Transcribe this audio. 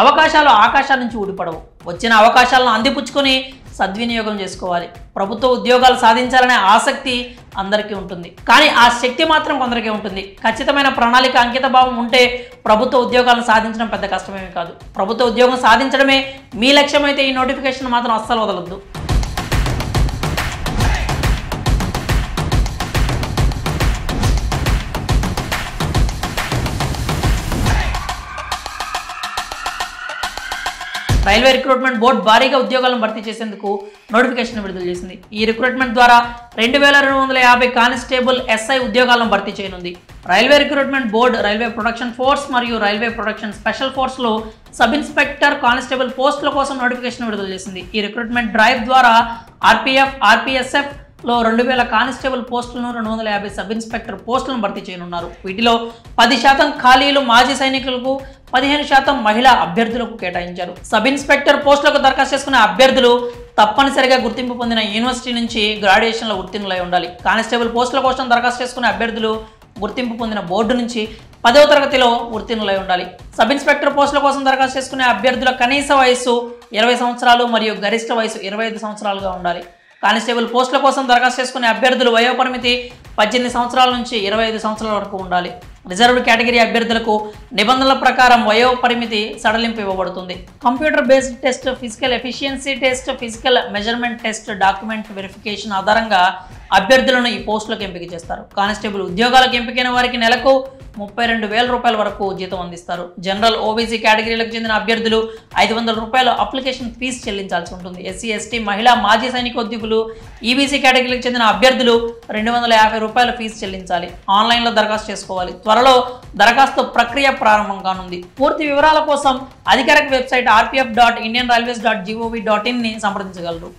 అవకాశాలు ఆకాశాల నుంచి ఊడిపడవు. వచ్చిన అవకాశాలను అందిపుచ్చుకొని సద్వినియోగం చేసుకోవాలి. ప్రభుత్వ ఉద్యోగాలు సాధించాలనే ఆసక్తి అందరికీ ఉంటుంది, కానీ ఆ శక్తి మాత్రం కొందరికే ఉంటుంది. ఖచ్చితమైన ప్రణాళిక, అంకితభావం ఉంటే ప్రభుత్వ ఉద్యోగాలను సాధించడం పెద్ద కష్టమేమీ కాదు. ప్రభుత్వ ఉద్యోగం సాధించడమే మీ లక్ష్యమైతే ఈ నోటిఫికేషన్ మాత్రం అస్సలు వదలొద్దు. రైల్వే రిక్రూట్మెంట్ బోర్డు భారీగా ఉద్యోగాలను భర్తీ చేసేందుకు నోటిఫికేషన్ విడుదల చేసింది. ఈ రిక్రూట్మెంట్ ద్వారా 2250 కానిస్టేబుల్ ఎస్ఐ ఉద్యోగాలను భర్తీ చేయనుంది. Railway recruitment board railway protection force మరియు రైల్వే ప్రొడక్షన్ స్పెషల్ ఫోర్స్లో సబ్ ఇన్స్పెక్టర్, కానిస్టేబుల్ పోస్టుల కోసం నోటిఫికేషన్ విడుదల చేసింది. ఈ రిక్రూట్మెంట్ డ్రైవ్ ద్వారా ఆర్పీఎఫ్, ఆర్పీఎస్ఎఫ్ లో 2000 కానిస్టేబుల్ పోస్టులను, 250 సబ్ ఇన్స్పెక్టర్ పోస్టులను భర్తీ చేయనున్నారు. వీటిలో 10% ఖాళీలు మాజీ సైనికులకు, 15% మహిళా అభ్యర్థులకు కేటాయించారు. సబ్ ఇన్స్పెక్టర్ పోస్టులకు దరఖాస్తు చేసుకునే అభ్యర్థులు తప్పనిసరిగా గుర్తింపు పొందిన యూనివర్సిటీ నుంచి గ్రాడ్యుయేషన్లో ఉత్తీర్ణులై ఉండాలి. కానిస్టేబుల్ పోస్టుల కోసం దరఖాస్తు చేసుకునే అభ్యర్థులు గుర్తింపు పొందిన బోర్డు నుంచి 10వ తరగతిలో ఉత్తీర్ణులై ఉండాలి. సబ్ ఇన్స్పెక్టర్ పోస్టుల కోసం దరఖాస్తు చేసుకునే అభ్యర్థుల కనీస వయసు 20 సంవత్సరాలు మరియు గరిష్ట వయసు 25 సంవత్సరాలుగా ఉండాలి. కానిస్టేబుల్ పోస్టుల కోసం దరఖాస్తు చేసుకునే అభ్యర్థులు వయోపరిమితి 18 సంవత్సరాల నుంచి 25 సంవత్సరాల వరకు ఉండాలి. రిజర్వ్డ్ కేటగిరీ అభ్యర్థులకు నిబంధనల ప్రకారం వయో పరిమితి సడలింపు ఇవ్వబడుతుంది. Computer based test, physical efficiency test, physical measurement test, document verification ఆధారంగా అభ్యర్థులను ఈ పోస్టులకు ఎంపిక చేస్తారు. కానిస్టేబుల్ ఉద్యోగాలకు ఎంపికైన వారికి నెలకు 32,000 రూపాయల వరకు జీతం అందిస్తారు. జనరల్, ఓబీసీ కేటగిరీలకు చెందిన అభ్యర్థులు 500 రూపాయల అప్లికేషన్ ఫీజు చెల్లించాల్సి ఉంటుంది. ఎస్సీ, ఎస్టీ, మహిళా, మాజీ సైనికోద్యోగులు, ఈబీసీ కేటగిరీలకు చెందిన అభ్యర్థులు 250 రూపాయల ఫీజు చెల్లించాలి. ఆన్లైన్లో దరఖాస్తు చేసుకోవాలి. త్వరలో దరఖాస్తు ప్రక్రియ ప్రారంభం కానుంది. పూర్తి వివరాల కోసం అధికారిక వెబ్సైట్ rpf.indianrailways.gov.in ని సంప్రదించగలరు.